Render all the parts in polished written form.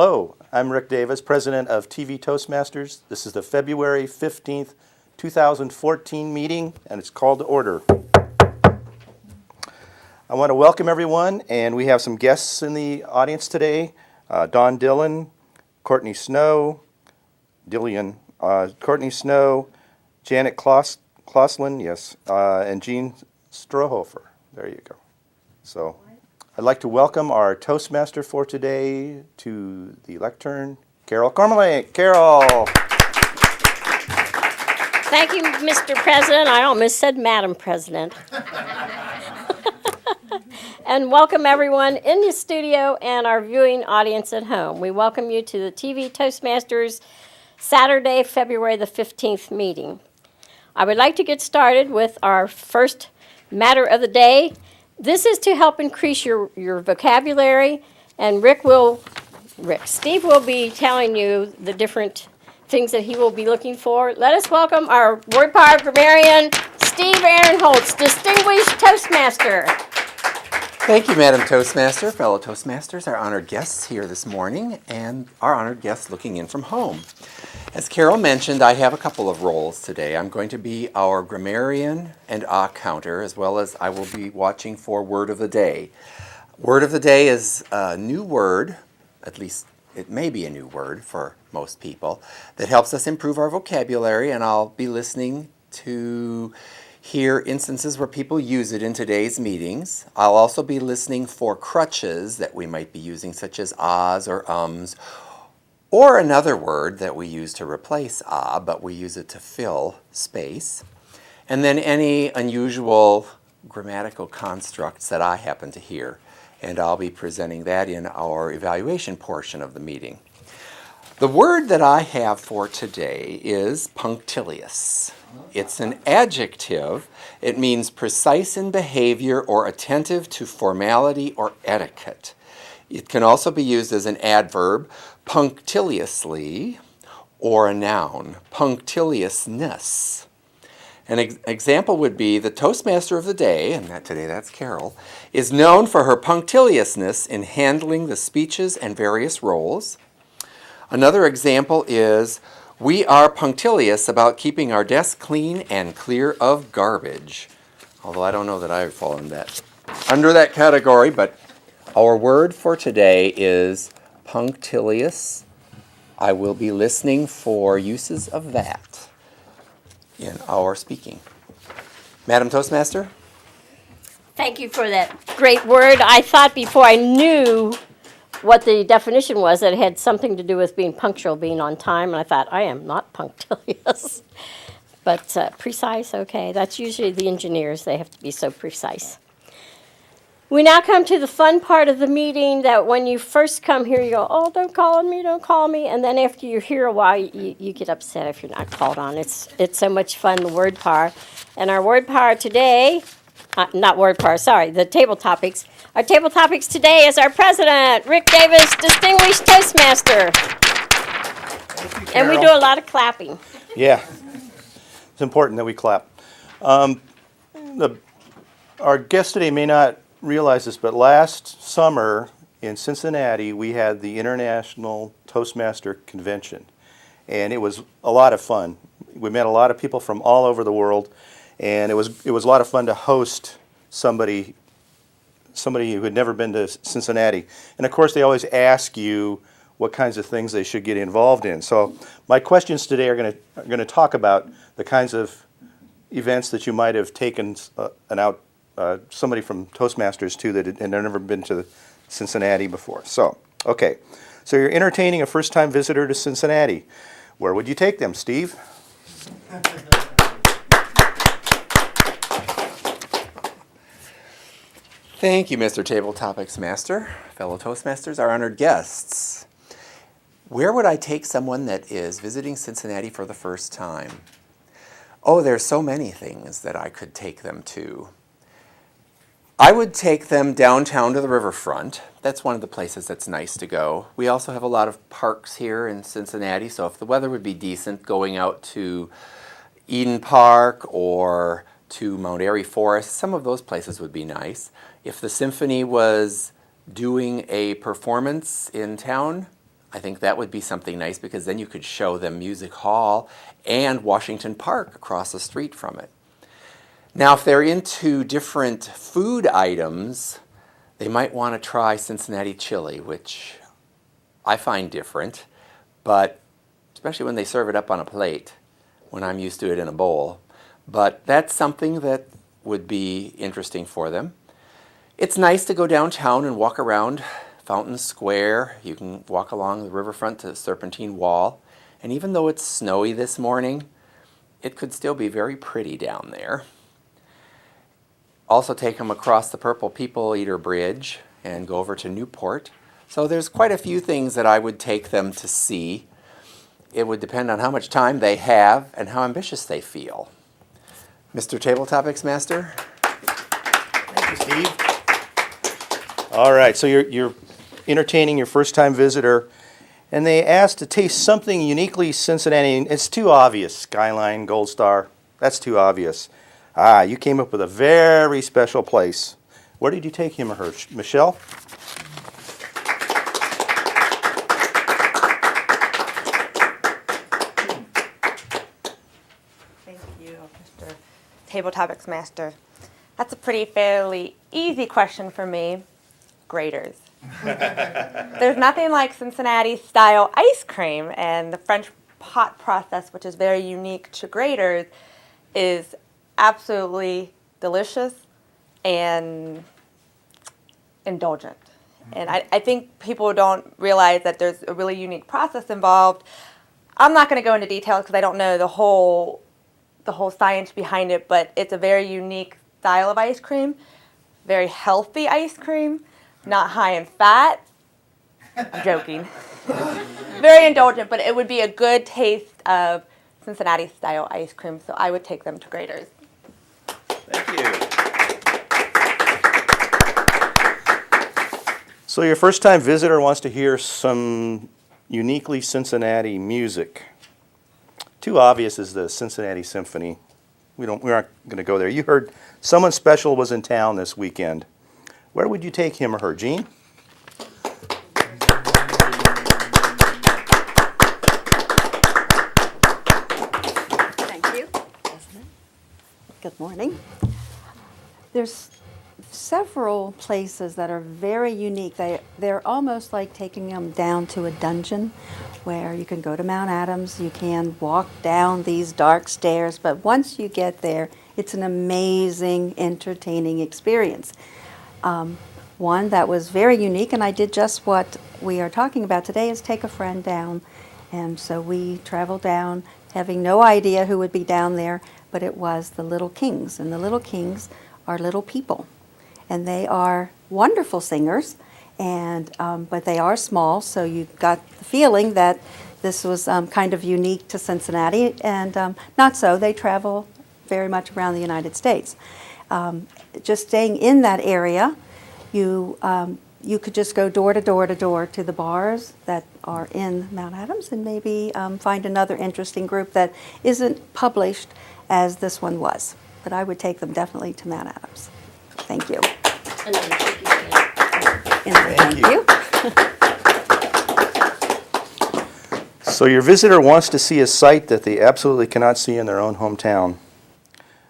Hello, I'm Rick Davis, President of TV Toastmasters. This is the February 15th, 2014 meeting, and it's called to order. I want to welcome everyone, and we have some guests in the audience today. Don Dillon, Courtney Snow, Courtney Snow, Janet Kloslin, yes, and Jean Strohofer. There you go. So I'd like to welcome our Toastmaster for today to the lectern, Carol Kormelink. Carol. Thank you, Mr. President. I almost said Madam President. And welcome everyone in the studio and our viewing audience at home. We welcome you to the TV Toastmasters Saturday, February the 15th meeting. I would like to get started with our first matter of the day. This is to help increase your vocabulary, and Steve will be telling you the different things that he will be looking for. Let us welcome our word power grammarian, Steve Aaron Holtz, Distinguished Toastmaster. Thank you, Madam Toastmaster, fellow Toastmasters, our honored guests here this morning, and our honored guests looking in from home. As Carol mentioned, I have a couple of roles today. I'm going to be our grammarian and counter, as well as I will be watching for Word of the Day. Word of the Day is a new word, at least it may be a new word for most people, that helps us improve our vocabulary, and I'll be listening to hear instances where people use it in today's meetings. I'll also be listening for crutches that we might be using, such as ahs or ums, or another word that we use to replace but we use it to fill space. And then any unusual grammatical constructs that I happen to hear. And I'll be presenting that in our evaluation portion of the meeting. The word that I have for today is punctilious. It's an adjective. It means precise in behavior or attentive to formality or etiquette. It can also be used as an adverb, punctiliously, or a noun, punctiliousness. An example would be the Toastmaster of the day, and today that's Carol, is known for her punctiliousness in handling the speeches and various roles. Another example is, we are punctilious about keeping our desk clean and clear of garbage. Although I don't know that I would fall under that category, but our word for today is punctilious. I will be listening for uses of that in our speaking. Madam Toastmaster? Thank you for that great word. I thought before I knew what the definition was that it had something to do with being punctual, being on time, and I thought, I am not punctilious. But precise, okay. That's usually the engineers. They have to be so precise. We now come to the fun part of the meeting that when you first come here, you go, oh, don't call on me, don't call me. And then after you're here a while, you get upset if you're not called on. It's so much fun, the word power. And our word power today, the Tabletopics. Our Tabletopics today is our president, Rick Davis, Distinguished Toastmaster. Thank you, and we do a lot of clapping. Yeah, it's important that we clap. Our guest today may not realize this, but last summer in Cincinnati, we had the International Toastmaster Convention, and it was a lot of fun. We met a lot of people from all over the world, and it was a lot of fun to host somebody who had never been to Cincinnati. And of course, they always ask you what kinds of things they should get involved in. So my questions today are going to talk about the kinds of events that you might have taken somebody from Toastmasters to that had never been to Cincinnati before. So you're entertaining a first-time visitor to Cincinnati. Where would you take them, Steve? Thank you, Mr. Tabletopics Master, fellow Toastmasters, our honored guests. Where would I take someone that is visiting Cincinnati for the first time? Oh, there's so many things that I could take them to. I would take them downtown to the riverfront. That's one of the places that's nice to go. We also have a lot of parks here in Cincinnati, so if the weather would be decent, going out to Eden Park or to Mount Airy Forest, some of those places would be nice. If the symphony was doing a performance in town, I think that would be something nice because then you could show them Music Hall and Washington Park across the street from it. Now, if they're into different food items, they might want to try Cincinnati chili, which I find different, but especially when they serve it up on a plate, when I'm used to it in a bowl. But that's something that would be interesting for them. It's nice to go downtown and walk around Fountain Square. You can walk along the riverfront to the Serpentine Wall. And even though it's snowy this morning, it could still be very pretty down there. Also take them across the Purple People Eater Bridge and go over to Newport. So there's quite a few things that I would take them to see. It would depend on how much time they have and how ambitious they feel. Mr. Tabletopics Master? Thank you, Steve. All right, so you're entertaining your first-time visitor, and they asked to taste something uniquely Cincinnati. It's too obvious. Skyline, Gold Star, that's too obvious. You came up with a very special place. Where did you take him or her? Michelle? Thank you, Mr. Tabletopics Master. That's a fairly easy question for me. Graters. There's nothing like Cincinnati style ice cream, and the French pot process, which is very unique to graters, is absolutely delicious and indulgent. And I think people don't realize that there's a really unique process involved. I'm not going to go into details because I don't know the whole science behind it, but it's a very unique style of ice cream, very healthy ice cream, not high in fat. I'm joking. Very indulgent, but it would be a good taste of Cincinnati style ice cream, so I would take them to Graters. Thank you. So your first-time visitor wants to hear some uniquely Cincinnati music. Too obvious is the Cincinnati Symphony. We aren't going to go there. You heard someone special was in town this weekend. Where would you take him or her, Jean? Thank you. Good morning. There's several places that are very unique. They're almost like taking them down to a dungeon where you can go to Mount Adams, you can walk down these dark stairs, but once you get there, it's an amazing, entertaining experience. One that was very unique, and I did just what we are talking about today, is take a friend down. And so we traveled down, having no idea who would be down there, but it was the Little Kings. And the Little Kings are little people. And they are wonderful singers, and but they are small, so you got the feeling that this was kind of unique to Cincinnati, and not so. They travel very much around the United States. Just staying in that area, you could just go door to door to door to the bars that are in Mount Adams, and maybe find another interesting group that isn't published as this one was. But I would take them definitely to Mount Adams. Thank you. And then shake your hand. Thank you. So your visitor wants to see a sight that they absolutely cannot see in their own hometown.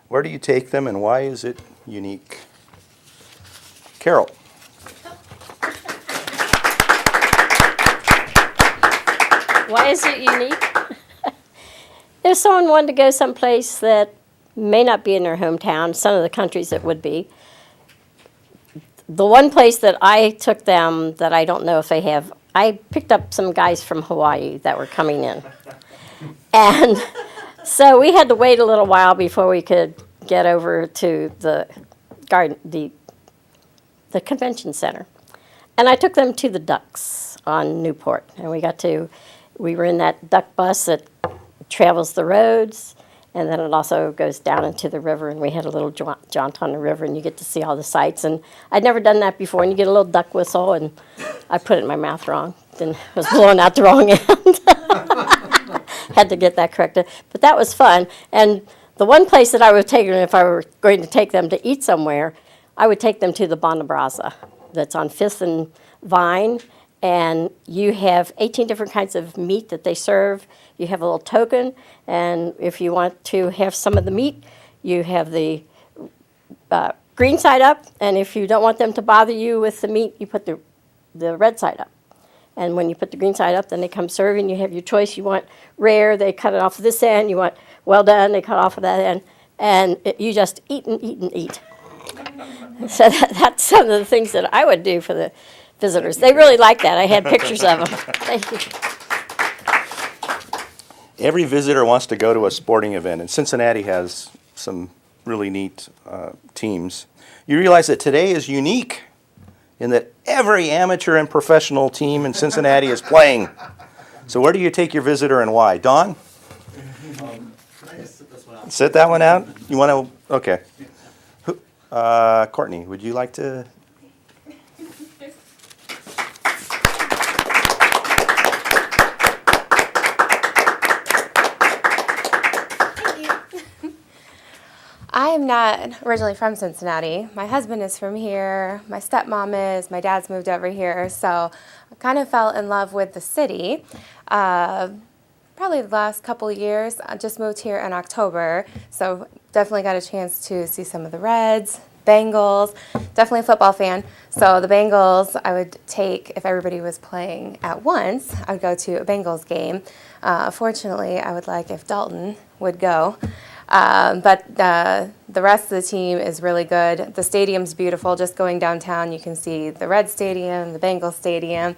Where do you take them, and why is it unique? Carol. Why is it unique? If someone wanted to go someplace that may not be in their hometown, some of the countries it would be. The one place that I took them that I don't know if they have, I picked up some guys from Hawaii that were coming in. And so we had to wait a little while before we could get over to the garden, the convention center. And I took them to the Ducks on Newport. And we were in that duck bus that travels the roads, and then it also goes down into the river, and we had a little jaunt on the river, and you get to see all the sights. And I'd never done that before, and you get a little duck whistle, and I put it in my mouth wrong. Then I was blowing out the wrong end. Had to get that corrected. But that was fun. And the one place that I would take them, if I were going to take them to eat somewhere, I would take them to the Bonnebraza that's on 5th and Vine. and you have 18 different kinds of meat that they serve. You have a little token, and if you want to have some of the meat, you have the green side up, and if you don't want them to bother you with the meat, you put the red side up. And when you put the green side up, then they come serving. You have your choice. You want rare, they cut it off of this end. You want well done, they cut off of that end. And you just eat and eat and eat. So that's some of the things that I would do for the visitors. They really like that. I had pictures of them. Thank you. Every visitor wants to go to a sporting event, and Cincinnati has some really neat teams. You realize that today is unique in that every amateur and professional team in Cincinnati is playing. So where do you take your visitor and why? Don? Sit that one out? You want to? Okay. Courtney, would you like to? I am not originally from Cincinnati. My husband is from here. My stepmom is. My dad's moved over here. So I kind of fell in love with the city. Probably the last couple of years. I just moved here in October. So definitely got a chance to see some of the Reds, Bengals. Definitely a football fan. So the Bengals, I would take, if everybody was playing at once, I would go to a Bengals game. Fortunately, I would like if Dalton would go. But the rest of the team is really good. The stadium's beautiful. Just going downtown, you can see the Red Stadium, the Bengals Stadium.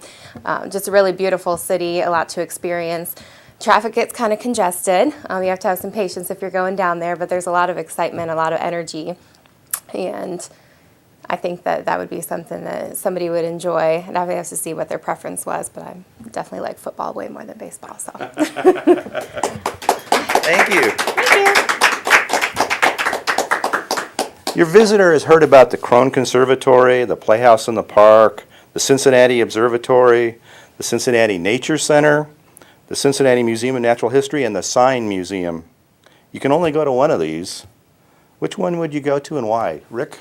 Just a really beautiful city, a lot to experience. Traffic gets kind of congested. You have to have some patience if you're going down there, but there's a lot of excitement, a lot of energy. And I think that that would be something that somebody would enjoy. And I would have to see what their preference was, but I definitely like football way more than baseball. So. Thank you. Thank you. Your visitor has heard about the Crone Conservatory, the Playhouse in the Park, the Cincinnati Observatory, the Cincinnati Nature Center, the Cincinnati Museum of Natural History, and the Sign Museum. You can only go to one of these. Which one would you go to and why? Rick?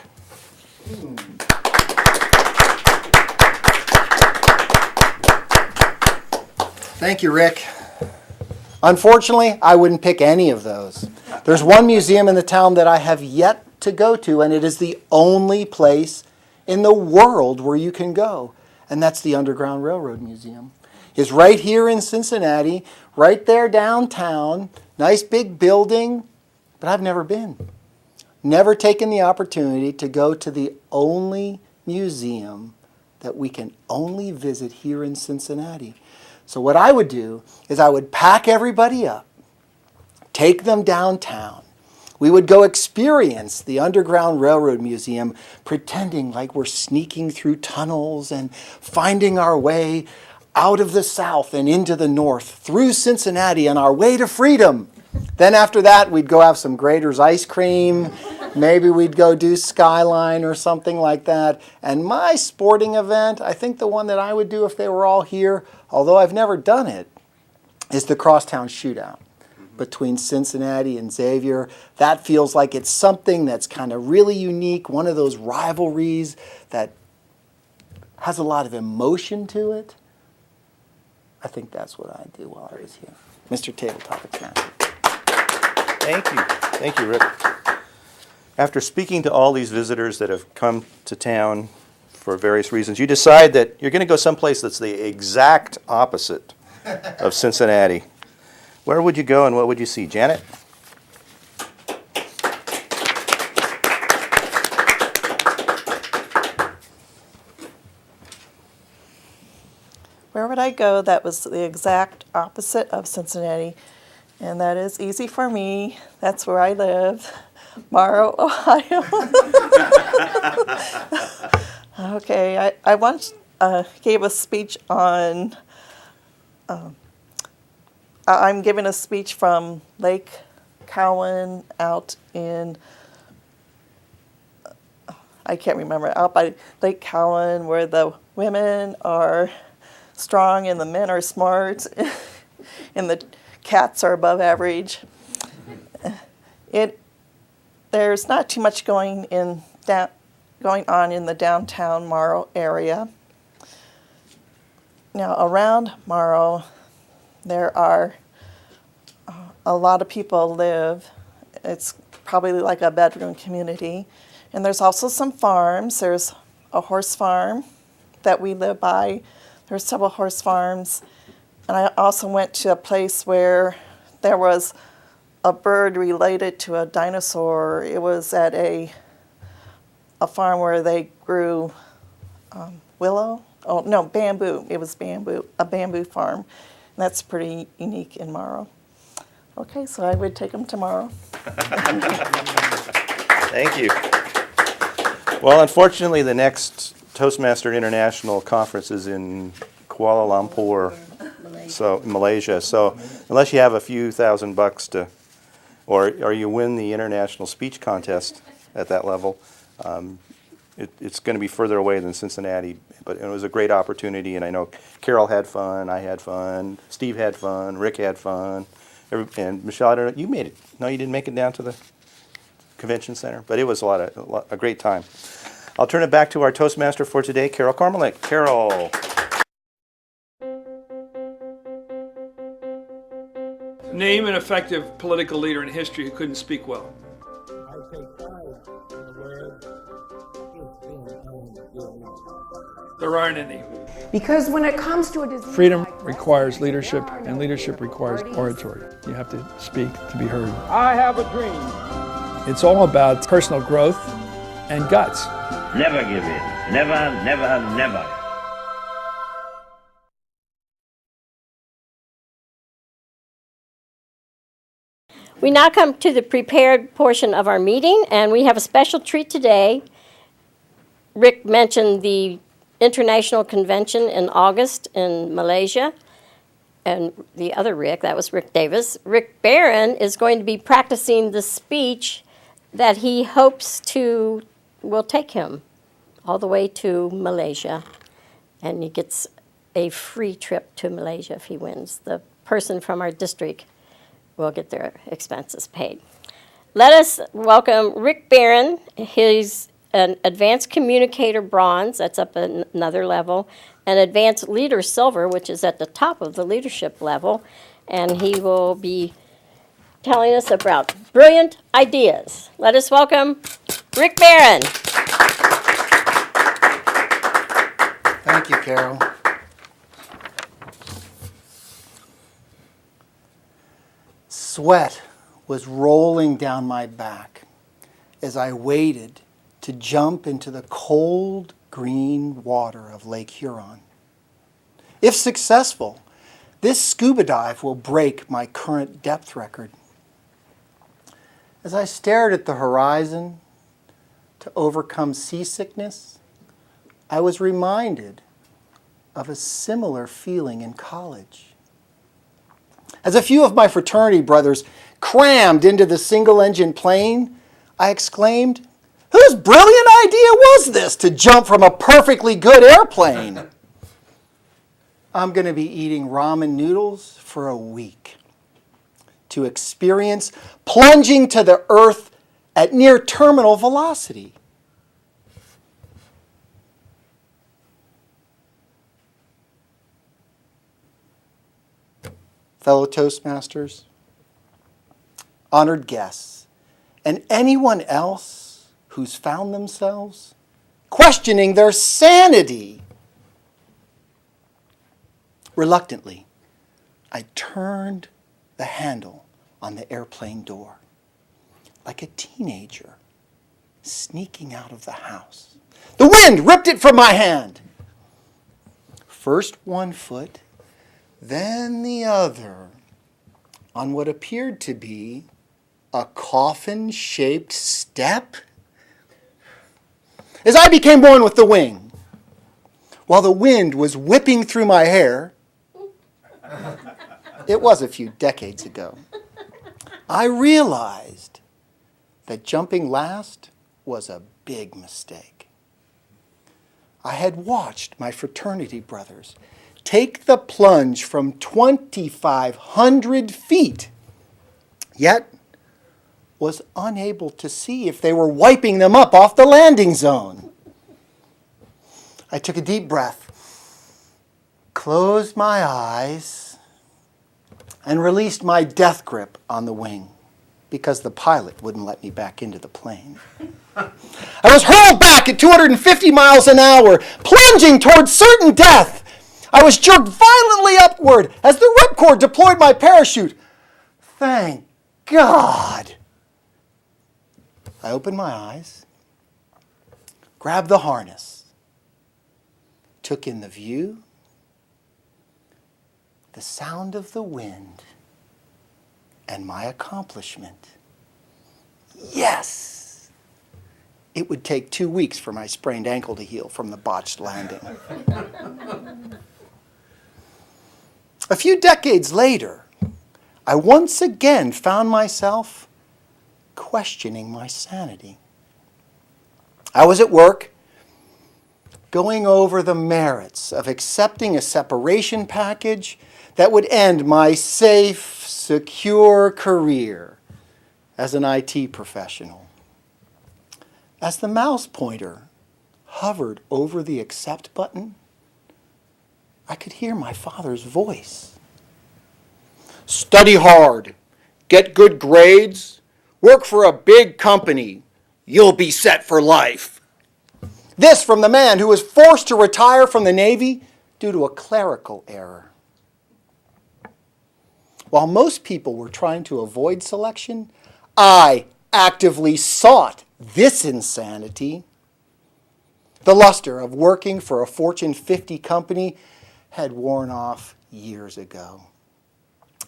Thank you, Rick. Unfortunately, I wouldn't pick any of those. There's one museum in the town that I have yet to go to, and it is the only place in the world where you can go, and that's the Underground Railroad Museum. It's right here in Cincinnati, right there downtown, nice big building, but I've never been. Never taken the opportunity to go to the only museum that we can only visit here in Cincinnati. So what I would do is I would pack everybody up, take them downtown. We would go experience the Underground Railroad Museum, pretending like we're sneaking through tunnels and finding our way out of the South and into the North, through Cincinnati on our way to freedom. Then after that, we'd go have some Grater's ice cream. Maybe we'd go do Skyline or something like that. And my sporting event, I think the one that I would do if they were all here, although I've never done it, is the Crosstown Shootout between Cincinnati and Xavier. That feels like it's something that's kind of really unique, one of those rivalries that has a lot of emotion to it. I think that's what I do while I was here. Mr. Tabletopics Master. Thank you. Thank you, Rick. After speaking to all these visitors that have come to town for various reasons, you decide that you're going to go someplace that's the exact opposite of Cincinnati. Where would you go and what would you see? Janet? Where would I go that was the exact opposite of Cincinnati? And that is easy for me. That's where I live, Morrow, Ohio. Okay, I once gave a speech on, I'm giving a speech from Lake Cowan out in, I can't remember, out by Lake Cowan where the women are strong and the men are smart and the cats are above average. There's not too much going on in the downtown Morrow area. Now, around Morrow, there are a lot of people live. It's probably like a bedroom community. And there's also some farms. There's a horse farm that we live by. There's several horse farms. And I also went to a place where there was a bird related to a dinosaur. It was at a farm where they grew willow. Oh, no, bamboo. It was bamboo, a bamboo farm. And that's pretty unique in Morrow. Okay, so I would take them tomorrow. Thank you. Well, unfortunately, the next Toastmaster International Conference is in Kuala Lumpur, so Malaysia. So unless you have a few $1,000 to, or you win the international speech contest at that level, it's going to be further away than Cincinnati. But it was a great opportunity, and I know Carol had fun, I had fun, Steve had fun, Rick had fun, and Michelle, I don't know, you made it. No, you didn't make it down to the convention center, but it was a great time. I'll turn it back to our Toastmaster for today, Carol Kormelink. Carol. Name an effective political leader in history who couldn't speak well. I take pride in the word There aren't any. Because when it comes to a disease Freedom like requires breast leadership, cancer, there are and no leadership requires parties. oratory. You have to speak to be heard. I have a dream. It's all about personal growth and guts. Never give in. Never, never, never. We now come to the prepared portion of our meeting, and we have a special treat today. Rick mentioned the International Convention in August in Malaysia, and the other Rick, that was Rick Davis. Rick Barron is going to be practicing the speech that he hopes will take him all the way to Malaysia, and he gets a free trip to Malaysia if he wins. The person from our district will get their expenses paid. Let us welcome Rick Barron. He's an advanced communicator bronze, that's up another level, an advanced leader silver, which is at the top of the leadership level, and he will be telling us about brilliant ideas. Let us welcome Rick Barron. Thank you, Carol. Sweat was rolling down my back as I waited to jump into the cold green water of Lake Huron. If successful, this scuba dive will break my current depth record. As I stared at the horizon to overcome seasickness, I was reminded of a similar feeling in college. As a few of my fraternity brothers crammed into the single-engine plane, I exclaimed, "Whose brilliant idea was this to jump from a perfectly good airplane?" I'm going to be eating ramen noodles for a week to experience plunging to the earth at near terminal velocity. Fellow Toastmasters, honored guests, and anyone else who's found themselves questioning their sanity. Reluctantly, I turned the handle on the airplane door, like a teenager sneaking out of the house. The wind ripped it from my hand. First one foot, then the other, on what appeared to be a coffin-shaped step. As I became one with the wing, while the wind was whipping through my hair, it was a few decades ago, I realized that jumping last was a big mistake. I had watched my fraternity brothers take the plunge from 2,500 feet, yet was unable to see if they were wiping them up off the landing zone. I took a deep breath closed my eyes, and released my death grip on the wing because the pilot wouldn't let me back into the plane. I was hurled back at 250 miles an hour, plunging towards certain death. I was jerked violently upward as the ripcord deployed my parachute. Thank God. I opened my eyes, grabbed the harness, took in the view, the sound of the wind, and my accomplishment. Yes! It would take 2 weeks for my sprained ankle to heal from the botched landing. A few decades later, I once again found myself questioning my sanity. I was at work, going over the merits of accepting a separation package that would end my safe, secure career as an IT professional. As the mouse pointer hovered over the accept button, I could hear my father's voice. Study hard, get good grades, work for a big company. You'll be set for life. This from the man who was forced to retire from the Navy due to a clerical error. While most people were trying to avoid selection, I actively sought this insanity. The luster of working for a Fortune 50 company had worn off years ago.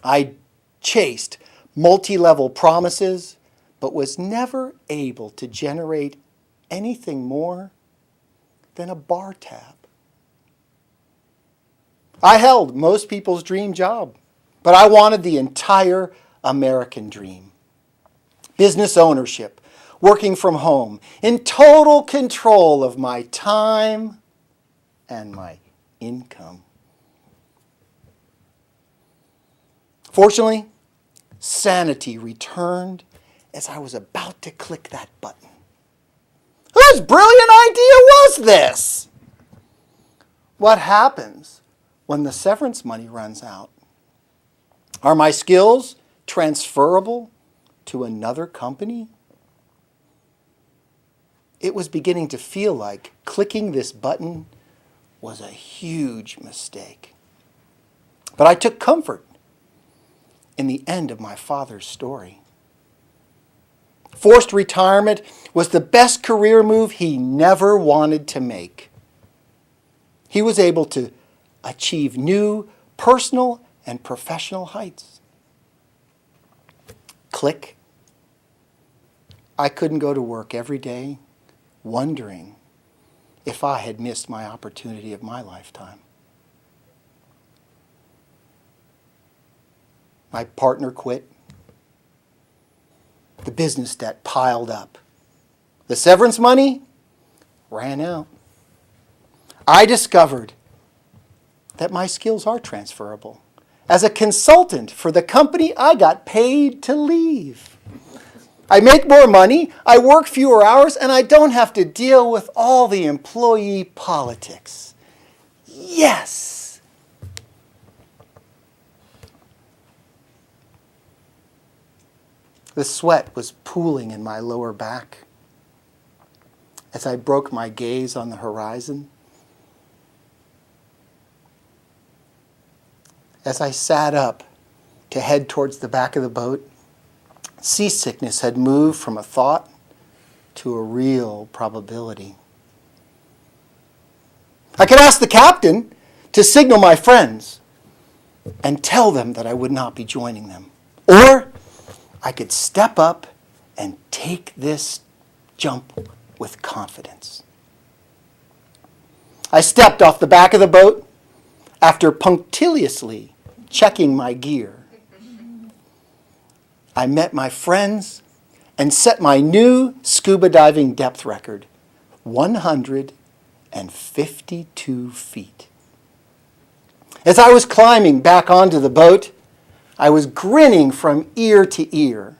I chased multi-level promises, but was never able to generate anything more than a bar tab. I held most people's dream job, but I wanted the entire American dream. Business ownership, working from home, in total control of my time and my income. Fortunately, sanity returned as I was about to click that button. Whose brilliant idea was this? What happens when the severance money runs out? Are my skills transferable to another company? It was beginning to feel like clicking this button was a huge mistake. But I took comfort in the end of my father's story. Forced retirement was the best career move he never wanted to make. He was able to achieve new personal and professional heights. Click. I couldn't go to work every day wondering if I had missed my opportunity of my lifetime. My partner quit. The business debt piled up. The severance money ran out. I discovered that my skills are transferable. As a consultant for the company I got paid to leave. I make more money, I work fewer hours, and I don't have to deal with all the employee politics. Yes! The sweat was pooling in my lower back as I broke my gaze on the horizon. As I sat up to head towards the back of the boat, seasickness had moved from a thought to a real probability. I could ask the captain to signal my friends and tell them that I would not be joining them. Or I could step up and take this jump with confidence. I stepped off the back of the boat after punctiliously checking my gear. I met my friends and set my new scuba diving depth record, 152 feet. As I was climbing back onto the boat, I was grinning from ear to ear.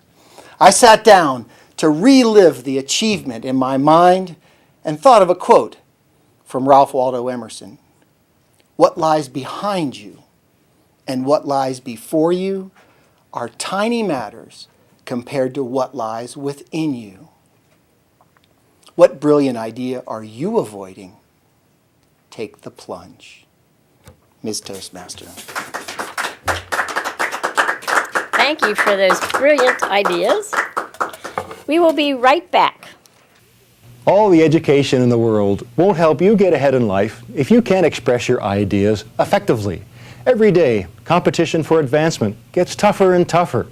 I sat down to relive the achievement in my mind and thought of a quote from Ralph Waldo Emerson. What lies behind you and what lies before you are tiny matters compared to what lies within you. What brilliant idea are you avoiding? Take the plunge. Ms. Toastmaster. Thank you for those brilliant ideas. We will be right back. All the education in the world won't help you get ahead in life if you can't express your ideas effectively. Every day, competition for advancement gets tougher and tougher.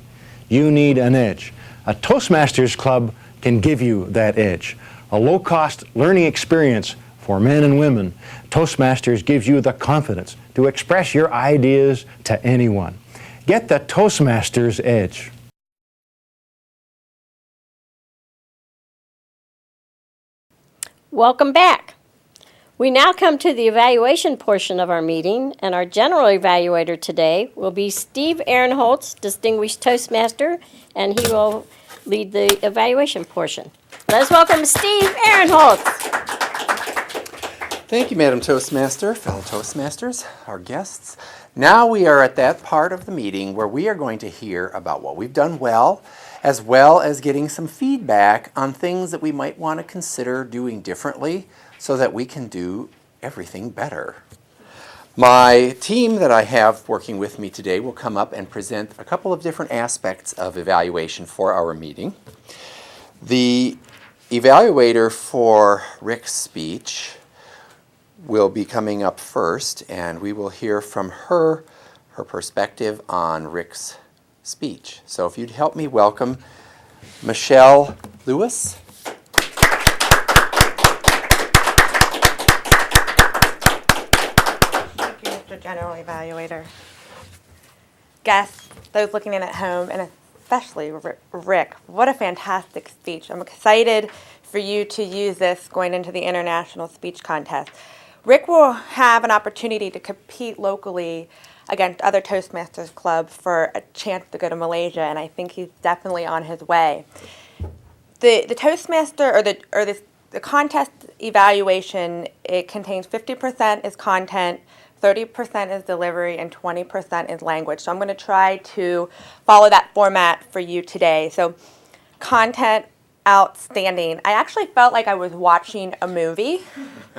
You need an edge. A Toastmasters Club can give you that edge. A low-cost learning experience for men and women. Toastmasters gives you the confidence to express your ideas to anyone. Get the Toastmasters edge. Welcome back. We now come to the evaluation portion of our meeting, and our general evaluator today will be Steve Ehrenholtz, Distinguished Toastmaster, and he will lead the evaluation portion. Let's welcome Steve Ehrenholtz. Thank you, Madam Toastmaster, fellow Toastmasters, our guests. Now we are at that part of the meeting where we are going to hear about what we've done well as getting some feedback on things that we might want to consider doing differently so that we can do everything better. My team that I have working with me today will come up and present a couple of different aspects of evaluation for our meeting. The evaluator for Rick's speech will be coming up first, and we will hear from her perspective on Rick's speech. So if you'd help me welcome Michelle Lewis. Thank you, Mr. General Evaluator. Guests, those looking in at home, and especially Rick, what a fantastic speech. I'm excited for you to use this going into the International Speech Contest. Rick will have an opportunity to compete locally against other Toastmasters clubs for a chance to go to Malaysia, and I think he's definitely on his way. The Toastmaster or the contest evaluation, it contains 50% is content, 30% is delivery, and 20% is language. So I'm going to try to follow that format for you today. So content, outstanding. I actually felt like I was watching a movie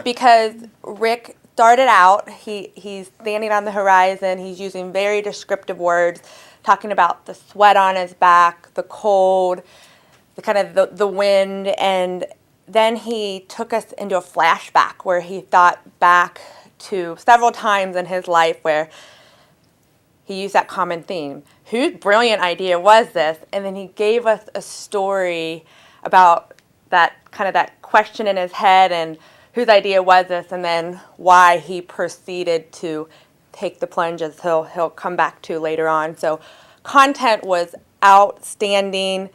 because Rick started out, he's standing on the horizon, he's using very descriptive words, talking about the sweat on his back, the cold, the wind, and then he took us into a flashback where he thought back to several times in his life where he used that common theme. Whose brilliant idea was this? And then he gave us a story about that question in his head and whose idea was this, and then why he proceeded to take the plunge, as he'll come back to later on. So content was outstanding.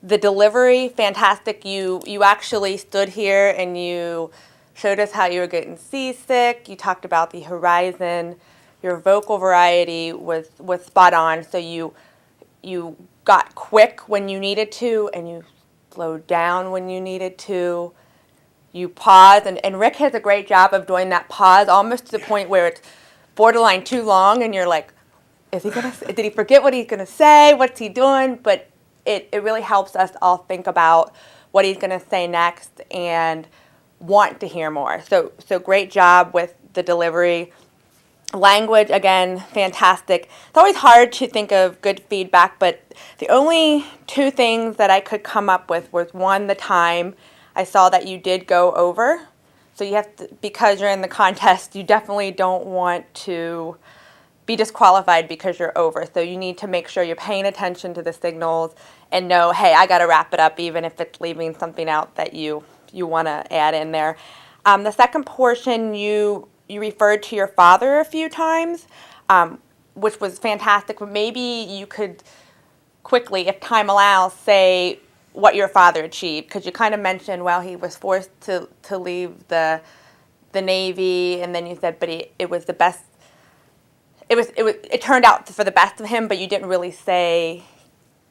The delivery, fantastic. You actually stood here and you showed us how you were getting seasick. You talked about the horizon. Your vocal variety was spot on. So you got quick when you needed to, and you slowed down when you needed to. You paused, and Rick has a great job of doing that pause almost to the point where it's borderline too long, and you're like, did he forget what he's gonna say? What's he doing? But it really helps us all think about what he's gonna say next and want to hear more. So great job with the delivery. Language, again, fantastic. It's always hard to think of good feedback, but the only two things that I could come up with was one, the time. I saw that you did go over. So you have to, because you're in the contest, you definitely don't want to be disqualified because you're over. So you need to make sure you're paying attention to the signals and know, hey, I got to wrap it up, even if it's leaving something out that you want to add in there. The second portion, you referred to your father a few times, which was fantastic. But maybe you could quickly, if time allows, say what your father achieved, because you kind of mentioned, well, he was forced to leave the Navy, and then you said, but it was the best. It turned out for the best of him, but you didn't really say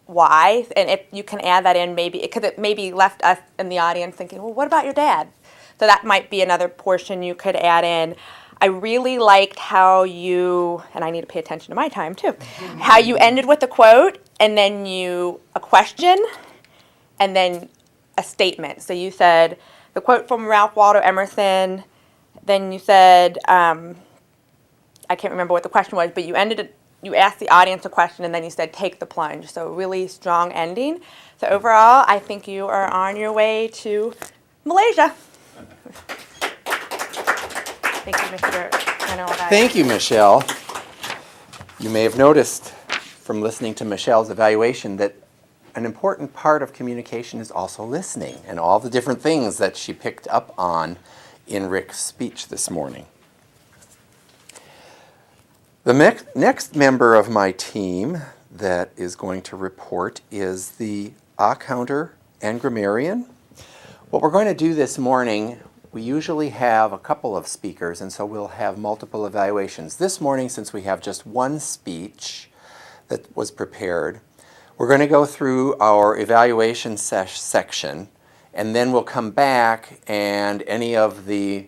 why. And if you can add that in, maybe because it maybe left us in the audience thinking, well, what about your dad? So that might be another portion you could add in. I really liked how you, and I need to pay attention to my time too, how you ended with a quote and then a question and then a statement. So you said the quote from Ralph Waldo Emerson, then you said, I can't remember what the question was, but you asked the audience a question and then you said, take the plunge. So really strong ending. So overall, I think you are on your way to Malaysia. Thank you, Mr. General. Thank you, Michelle. You may have noticed from listening to Michelle's evaluation that an important part of communication is also listening, and all the different things that she picked up on in Rick's speech this morning. The next member of my team that is going to report is the counter and grammarian. What we're going to do this morning, we usually have a couple of speakers, and so we'll have multiple evaluations. This morning, since we have just one speech that was prepared, we're going to go through our evaluation section, and then we'll come back, and any of the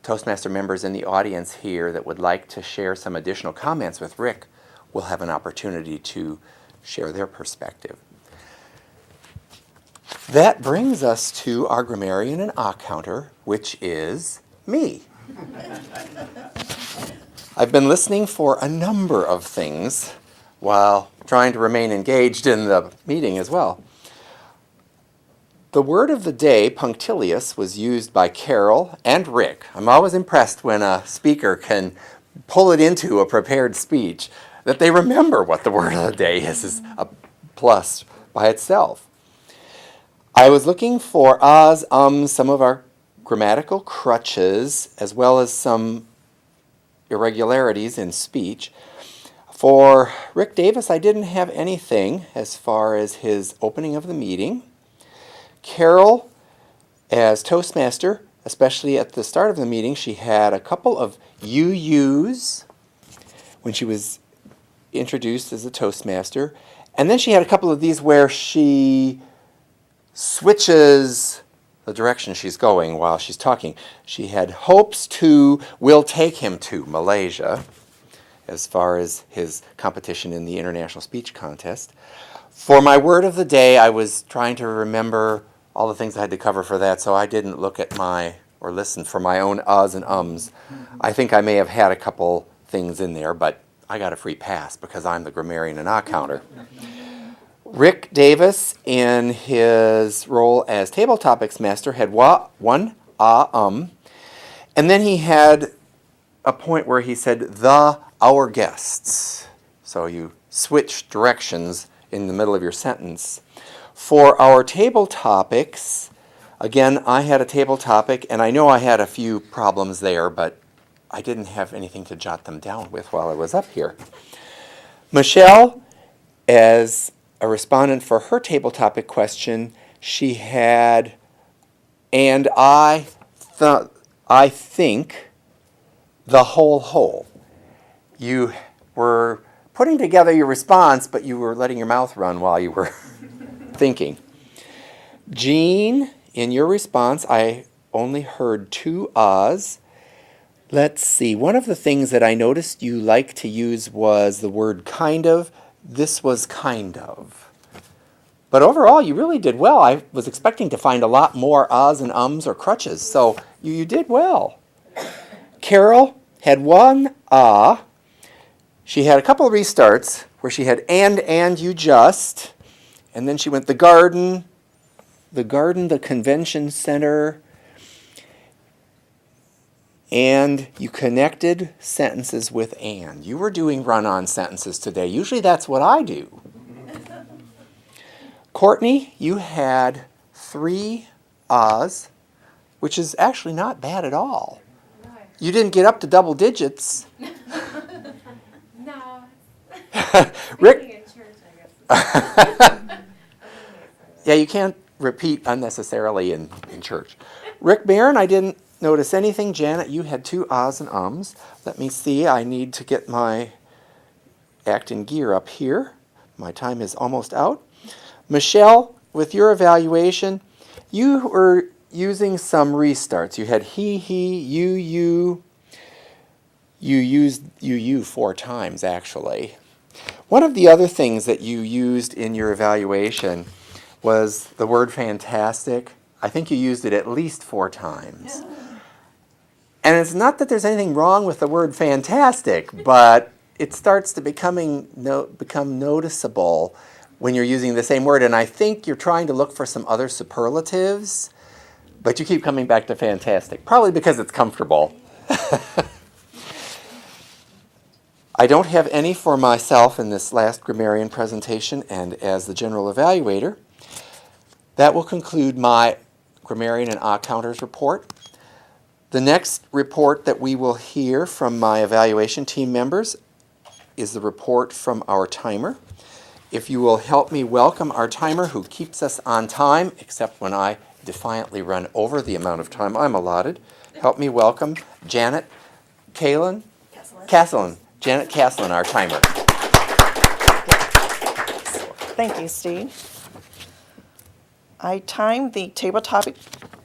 Toastmaster members in the audience here that would like to share some additional comments with Rick will have an opportunity to share their perspective. That brings us to our grammarian and counter, which is me. I've been listening for a number of things while trying to remain engaged in the meeting as well. The word of the day, punctilious, was used by Carol and Rick. I'm always impressed when a speaker can pull it into a prepared speech. That they remember what the word of the day is a plus by itself. I was looking for some of our grammatical crutches, as well as some irregularities in speech. For Rick Davis, I didn't have anything as far as his opening of the meeting. Carol, as Toastmaster, especially at the start of the meeting, she had a couple of UUs when she was introduced as a Toastmaster. And then she had a couple of these where she switches the direction she's going while she's talking. She had hopes to, will take him to Malaysia as far as his competition in the International Speech Contest. For my word of the day, I was trying to remember all the things I had to cover for that, so I didn't look at or listen for my own uhs and ums. I think I may have had a couple things in there, but I got a free pass because I'm the grammarian and counter. Rick Davis, in his role as Tabletopics master, had one and then he had a point where he said, our guests. So you switch directions in the middle of your sentence. For our table topics, again, I had a table topic, and I know I had a few problems there, but I didn't have anything to jot them down with while I was up here. Michelle, as a respondent for her table topic question, she had, and I think, the whole. You were putting together your response, but you were letting your mouth run while you were thinking. Jean, in your response, I only heard two ahs. Let's see, one of the things that I noticed you like to use was the word kind of. This was kind of. But overall, you really did well. I was expecting to find a lot more ahs and ums or crutches, so you did well. Carol had one ah. She had a couple of restarts where she had and you just, and then she went the garden, the convention center, and you connected sentences with and. You were doing run-on sentences today. Usually that's what I do. Courtney, you had 3 ahs, which is actually not bad at all. You didn't get up to double digits. No. Rick? In church, I guess. Yeah, you can't repeat unnecessarily in church. Rick Barron, I didn't notice anything. Janet, you had 2 ahs and ums. Let me see. I need to get my act in gear up here. My time is almost out. Michelle, with your evaluation, you were using some restarts. You had he, you, You used you 4 times, actually. One of the other things that you used in your evaluation was the word fantastic. I think you used it at least 4 times. And it's not that there's anything wrong with the word fantastic, but it starts to become noticeable when you're using the same word. And I think you're trying to look for some other superlatives, but you keep coming back to fantastic, probably because it's comfortable. I don't have any for myself in this last grammarian presentation, and as the general evaluator, that will conclude my grammarian and counters report. The next report that we will hear from my evaluation team members is the report from our timer. If you will help me welcome our timer who keeps us on time, except when I defiantly run over the amount of time I'm allotted. Help me welcome Janet Casselin. Janet Casselin, our timer. Thank you, Steve. I timed the table topic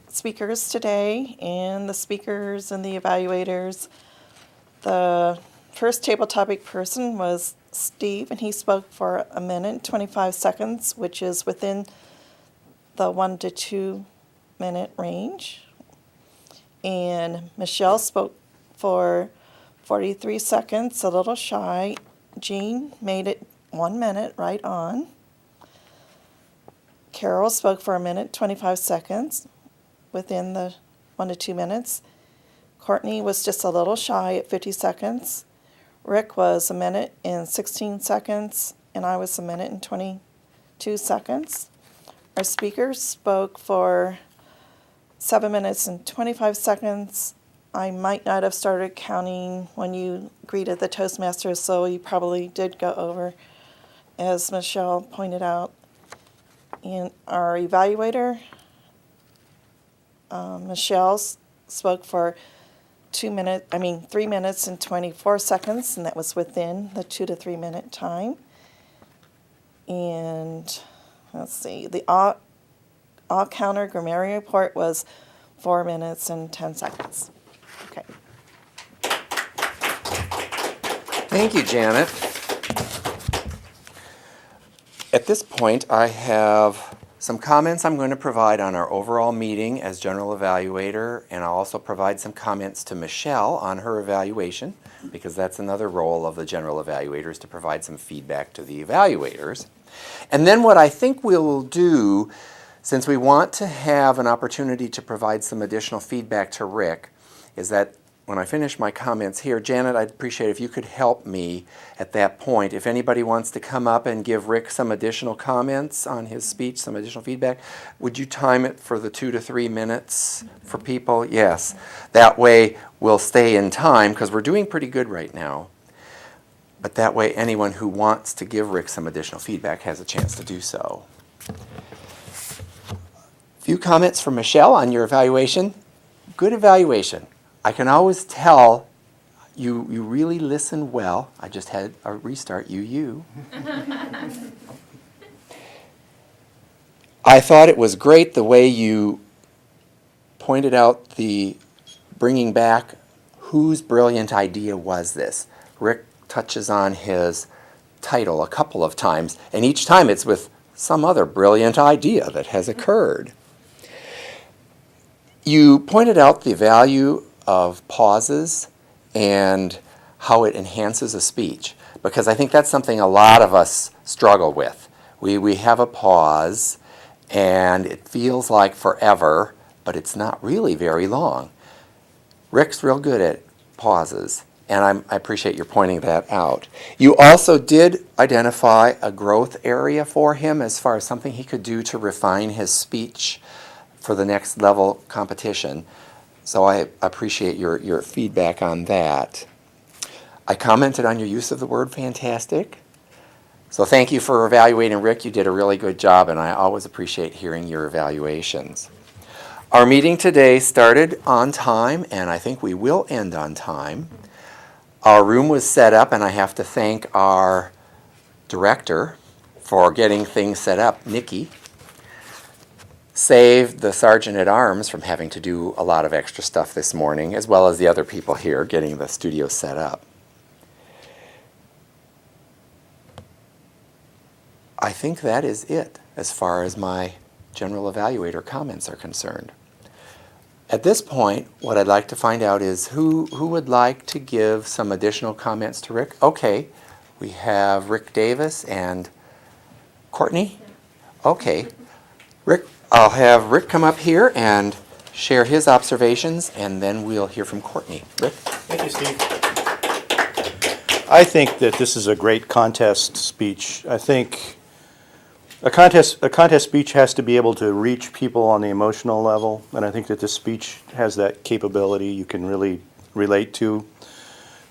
speakers today and the speakers and the evaluators. The first table topic person was Steve, and he spoke for 1 minute and 25 seconds, which is within the 1 to 2 minute range. And Michelle spoke for 43 seconds, a little shy. Jean made it 1 minute, right on. Carol spoke for 1 minute, 25 seconds, within the 1 to 2 minutes. Courtney was just a little shy at 50 seconds. Rick was 1 minute and 16 seconds, and I was 1 minute and 22 seconds. Our speakers spoke for 7 minutes and 25 seconds. I might not have started counting when you greeted the Toastmasters, so you probably did go over, as Michelle pointed out. And our evaluator, Michelle, spoke for 3 minutes and 24 seconds, and that was within the 2 to 3 minute time. And let's see, the all counter grammarian report was 4 minutes and 10 seconds. Okay. Thank you, Janet. At this point, I have some comments I'm going to provide on our overall meeting as general evaluator, and I'll also provide some comments to Michelle on her evaluation, because that's another role of the general evaluator, is to provide some feedback to the evaluators. And then what I think we'll do, since we want to have an opportunity to provide some additional feedback to Rick, is that when I finish my comments here, Janet, I'd appreciate if you could help me at that point. If anybody wants to come up and give Rick some additional comments on his speech, some additional feedback, would you time it for the 2 to 3 minutes for people? Yes. That way we'll stay in time, because we're doing pretty good right now. But that way anyone who wants to give Rick some additional feedback has a chance to do so. A few comments from Michelle on your evaluation. Good evaluation. I can always tell you really listen well. I just had a restart, you. I thought it was great the way you pointed out the bringing back whose brilliant idea was this. Rick touches on his title a couple of times, and each time it's with some other brilliant idea that has occurred. You pointed out the value of pauses and how it enhances a speech, because I think that's something a lot of us struggle with. We have a pause and it feels like forever, but it's not really very long. Rick's real good at pauses, and I appreciate your pointing that out. You also did identify a growth area for him as far as something he could do to refine his speech for the next level competition. So I appreciate your feedback on that. I commented on your use of the word fantastic. So thank you for evaluating Rick. You did a really good job, and I always appreciate hearing your evaluations. Our meeting today started on time, and I think we will end on time. Our room was set up, and I have to thank our director for getting things set up, Nikki. saved the Sergeant at Arms from having to do a lot of extra stuff this morning, as well as the other people here getting the studio set up. I think that is it as far as my general evaluator comments are concerned. At this point, what I'd like to find out is who would like to give some additional comments to Rick? Okay, we have Rick Davis and Courtney. Okay, Rick, I'll have Rick come up here and share his observations, and then we'll hear from Courtney. Rick? Thank you, Steve. I think that this is a great contest speech. I think a contest speech has to be able to reach people on the emotional level, and I think that this speech has that capability you can really relate to.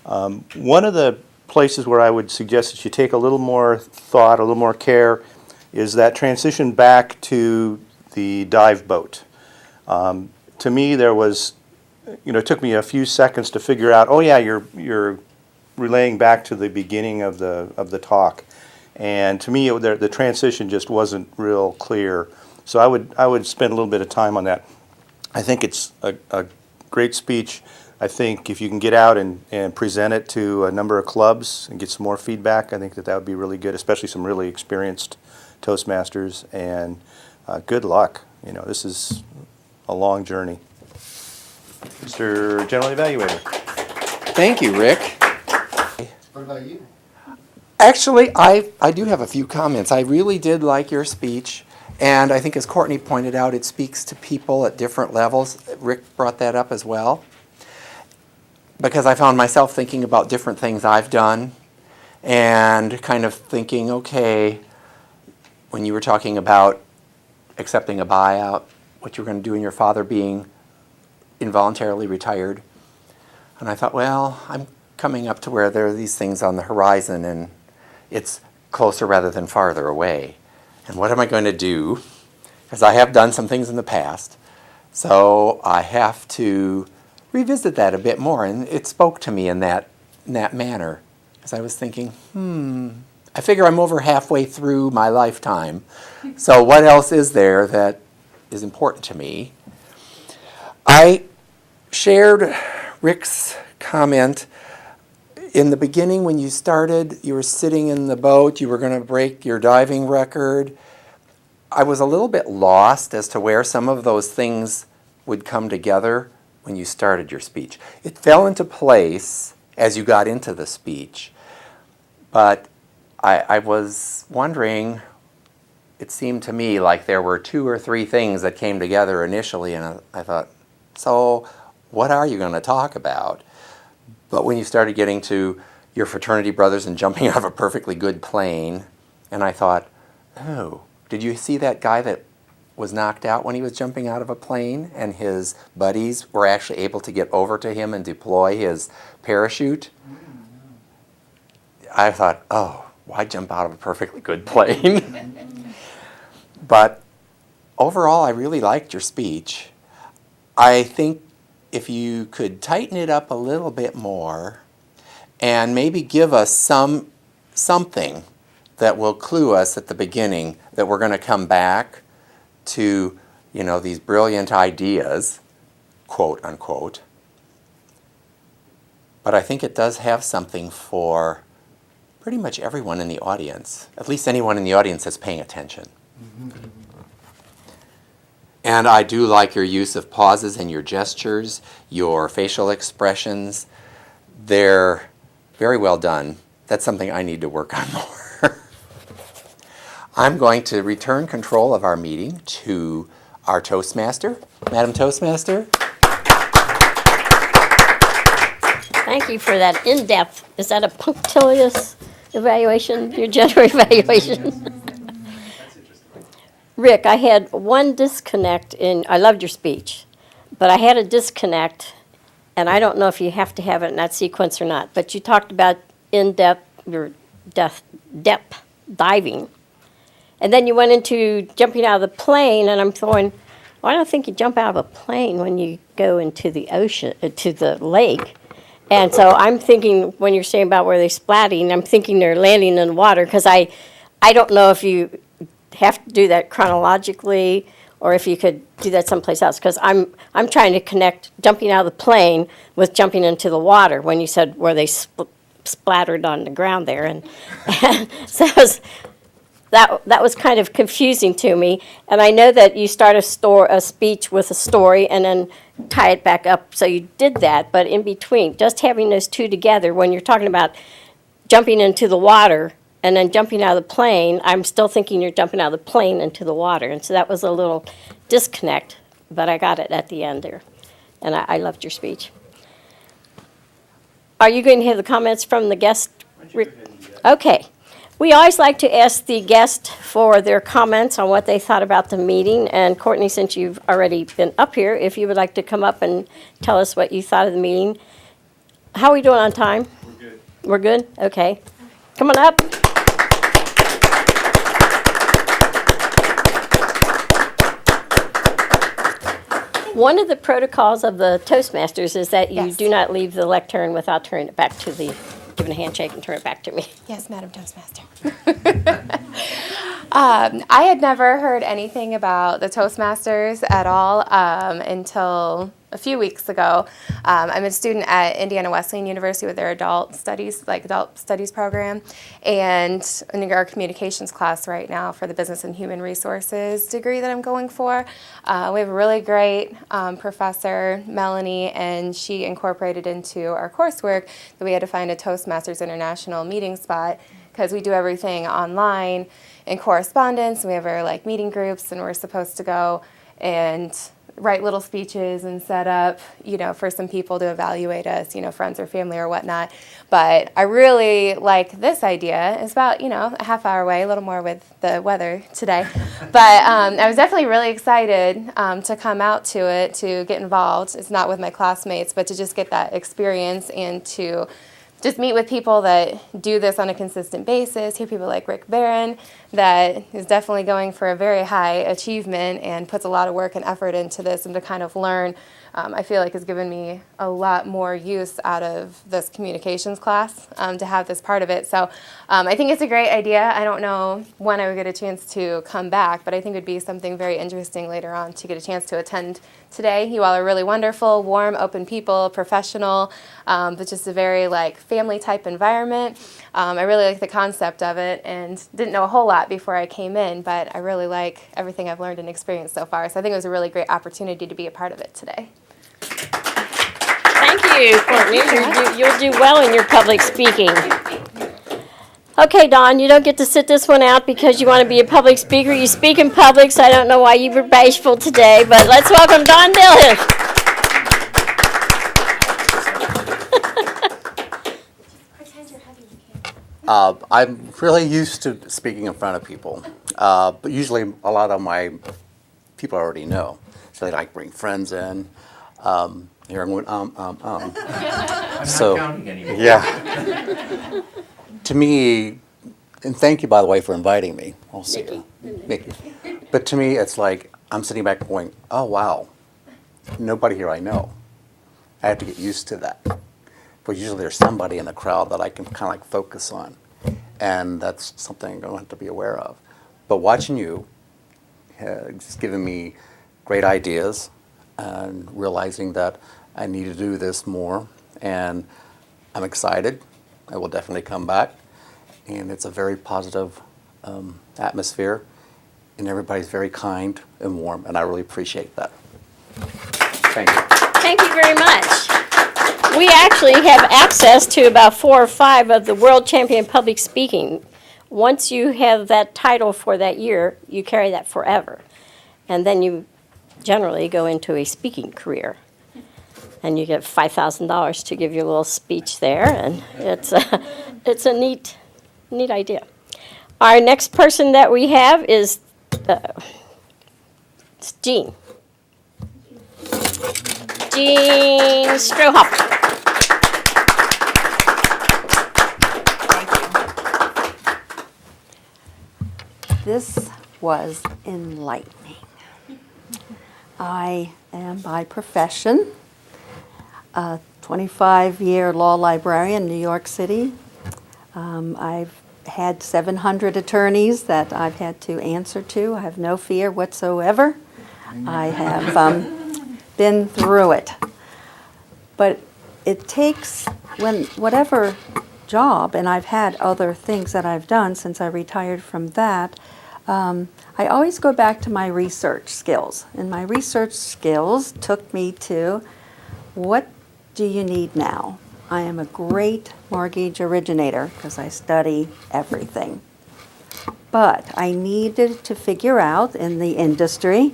One of the places where I would suggest that you take a little more thought, a little more care, is that transition back to the dive boat. To me, there was, it took me a few seconds to figure out, oh yeah, you're relaying back to the beginning of the talk. And to me, the transition just wasn't real clear. So I would spend a little bit of time on that. I think it's a great speech. I think if you can get out and present it to a number of clubs and get some more feedback, I think that would be really good, especially some really experienced Toastmasters. And good luck. This is a long journey. Mr. General Evaluator. Thank you, Rick. What about you? Actually, I do have a few comments. I really did like your speech, and I think as Courtney pointed out, it speaks to people at different levels. Rick brought that up as well, because I found myself thinking about different things I've done, and kind of thinking, okay, when you were talking about accepting a buyout, what you were going to do and your father being involuntarily retired, and I thought, well, I'm coming up to where there are these things on the horizon, and it's closer rather than farther away. And what am I going to do? Because I have done some things in the past, so I have to revisit that a bit more. And it spoke to me in that manner, as I was thinking, I figure I'm over halfway through my lifetime, so what else is there that is important to me? I shared Rick's comment. In the beginning, when you started, you were sitting in the boat, you were going to break your diving record. I was a little bit lost as to where some of those things would come together when you started your speech. It fell into place as you got into the speech, but I was wondering, it seemed to me like there were 2 or 3 things that came together initially, and I thought, so what are you going to talk about? But when you started getting to your fraternity brothers and jumping out of a perfectly good plane, and I thought, oh, did you see that guy that was knocked out when he was jumping out of a plane and his buddies were actually able to get over to him and deploy his parachute? I thought, oh, why jump out of a perfectly good plane? But overall, I really liked your speech. I think if you could tighten it up a little bit more and maybe give us something that will clue us at the beginning that we're going to come back to, these brilliant ideas, quote unquote. But I think it does have something for pretty much everyone in the audience, at least anyone in the audience that's paying attention. And I do like your use of pauses and your gestures, your facial expressions. They're very well done. That's something I need to work on more. I'm going to return control of our meeting to our Toastmaster. Madam Toastmaster. Thank you for that in-depth. Is that a punctilious evaluation, your general evaluation? Rick, I had one disconnect I loved your speech, but I had a disconnect, and I don't know if you have to have it in that sequence or not, but you talked about in-depth, your depth diving, and then you went into jumping out of the plane, and I'm going, well, I don't think you jump out of a plane when you go into the ocean, to the lake. And so I'm thinking, when you're saying about where they're splatting, I'm thinking they're landing in the water, because I don't know if you have to do that chronologically, or if you could do that someplace else, because I'm trying to connect jumping out of the plane with jumping into the water, when you said where they splattered on the ground there, and so that was kind of confusing to me. And I know that you start a speech with a story and then tie it back up, so you did that, but in between, just having those two together, when you're talking about jumping into the water and then jumping out of the plane, I'm still thinking you're jumping out of the plane into the water. And so that was a little disconnect, but I got it at the end there. And I loved your speech. Are you going to have the comments from the guest? Okay. We always like to ask the guest for their comments on what they thought about the meeting. And Courtney, since you've already been up here, if you would like to come up and tell us what you thought of the meeting. How are we doing on time? We're good. We're good? Okay. Come on up. One of the protocols of the Toastmasters is that you do not leave the lectern without turning it back to giving a handshake and turn it back to me. Yes, Madam Toastmaster. I had never heard anything about the Toastmasters at all until a few weeks ago. I'm a student at Indiana Wesleyan University with their adult studies program, and in our communications class right now for the business and human resources degree that I'm going for. We have a really great professor, Melanie, and she incorporated into our coursework that we had to find a Toastmasters International meeting spot, because we do everything online in correspondence. We have our meeting groups, and we're supposed to go and write little speeches and set up, for some people to evaluate us, friends or family or whatnot. But I really like this idea. It's about, a half hour away, a little more with the weather today. But I was definitely really excited to come out to it, to get involved. It's not with my classmates, but to just get that experience and to just meet with people that do this on a consistent basis, hear people like Rick Barron that is definitely going for a very high achievement and puts a lot of work and effort into this, and to kind of learn, I feel like has given me a lot more use out of this communications class to have this part of it. So I think it's a great idea. I don't know when I would get a chance to come back, but I think it would be something very interesting later on to get a chance to attend today. You all are really wonderful, warm, open people, professional, but just a very family type environment. I really like the concept of it, and didn't know a whole lot before I came in, but I really like everything I've learned and experienced so far. So I think it was a really great opportunity to be a part of it today. Thank you, Courtney. You'll do well in your public speaking. Okay, Dawn, you don't get to sit this one out because you want to be a public speaker. You speak in public, so I don't know why you were bashful today, but let's welcome Dawn Dillon. I'm really used to speaking in front of people, but usually a lot of my people I already know, so they bring friends in. Here I'm going, I'm so, not counting anymore. Yeah. To me, and thank you, by the way, for inviting me. I'll see you. Mickey. But to me, it's like I'm sitting back going, oh, wow, nobody here I know. I have to get used to that. But usually there's somebody in the crowd that I can kind of focus on. And that's something I'm going to have to be aware of. But watching you, just giving me great ideas and realizing that I need to do this more. And I'm excited. I will definitely come back. And it's a very positive atmosphere. And everybody's very kind and warm. And I really appreciate that. Thank you. Thank you very much. We actually have access to about 4 or 5 of the world champion public speaking. Once you have that title for that year, you carry that forever. And then you generally go into a speaking career. And you get $5,000 to give your little speech there, and it's a neat idea. Our next person that we have is Jean. Jean Strohopper. This was enlightening. I am by profession a 25-year law librarian in New York City. I've had 700 attorneys that I've had to answer to. I have no fear whatsoever. I have been through it. But it takes, whatever job, and I've had other things that I've done since I retired from that, I always go back to my research skills. And my research skills took me to, what do you need now? I am a great mortgage originator because I study everything. But I needed to figure out in the industry,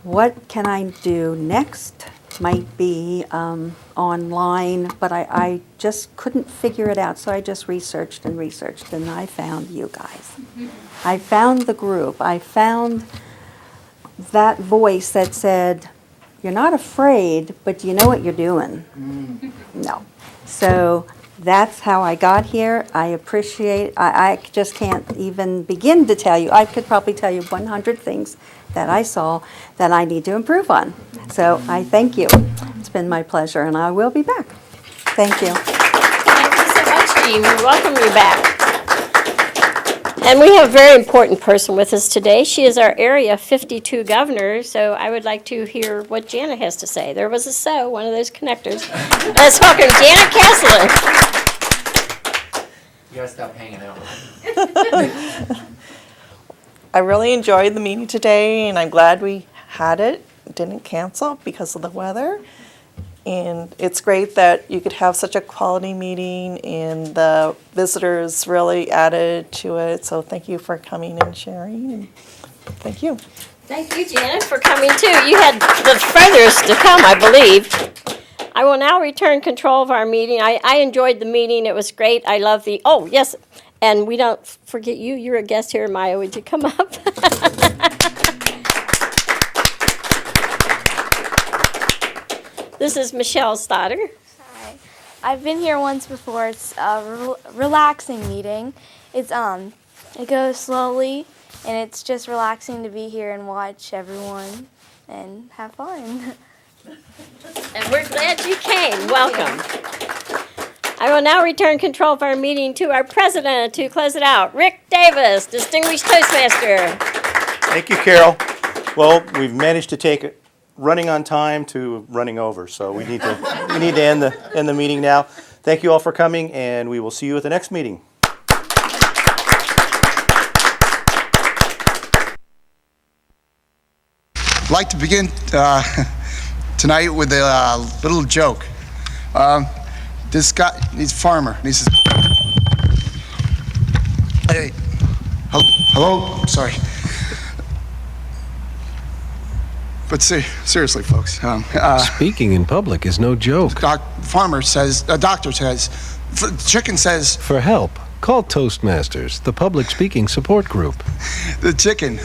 what can I do next? Might be online, but I just couldn't figure it out. So I just researched, and I found you guys. I found the group. I found that voice that said, you're not afraid, but you know what you're doing. No. So that's how I got here. I appreciate, I just can't even begin to tell you. I could probably tell you 100 things that I saw that I need to improve on. So I thank you. It's been my pleasure, and I will be back. Thank you. Thank you so much, Jean. We welcome you back. And we have a very important person with us today. She is our Area 52 governor, so I would like to hear what Janet has to say. There was a one of those connectors. Let's welcome Janet Kessler. You gotta stop hanging out. I really enjoyed the meeting today, and I'm glad we had it. It didn't cancel because of the weather. And it's great that you could have such a quality meeting, and the visitors really added to it. So thank you for coming and sharing. Thank you. Thank you, Janet, for coming too. You had the furthest to come, I believe. I will now return control of our meeting. I enjoyed the meeting. It was great. I love the, oh, yes, and we don't forget you. You're a guest here, Maya. Would you come up? This is Michelle's daughter. Hi. I've been here once before. It's a relaxing meeting. It goes slowly, and it's just relaxing to be here and watch everyone and have fun. And we're glad you came. Welcome. I will now return control of our meeting to our president to close it out. Rick Davis, Distinguished Toastmaster. Thank you, Carol. Well, we've managed to take it running on time to running over, so we need to end the meeting now. Thank you all for coming, and we will see you at the next meeting. I'd like to begin tonight with a little joke. This guy, he's a farmer, and he says, "Hey, hello, sorry." But seriously, folks. Speaking in public is no joke. A doctor says, chicken says... For help, call Toastmasters, the public speaking support group. The chicken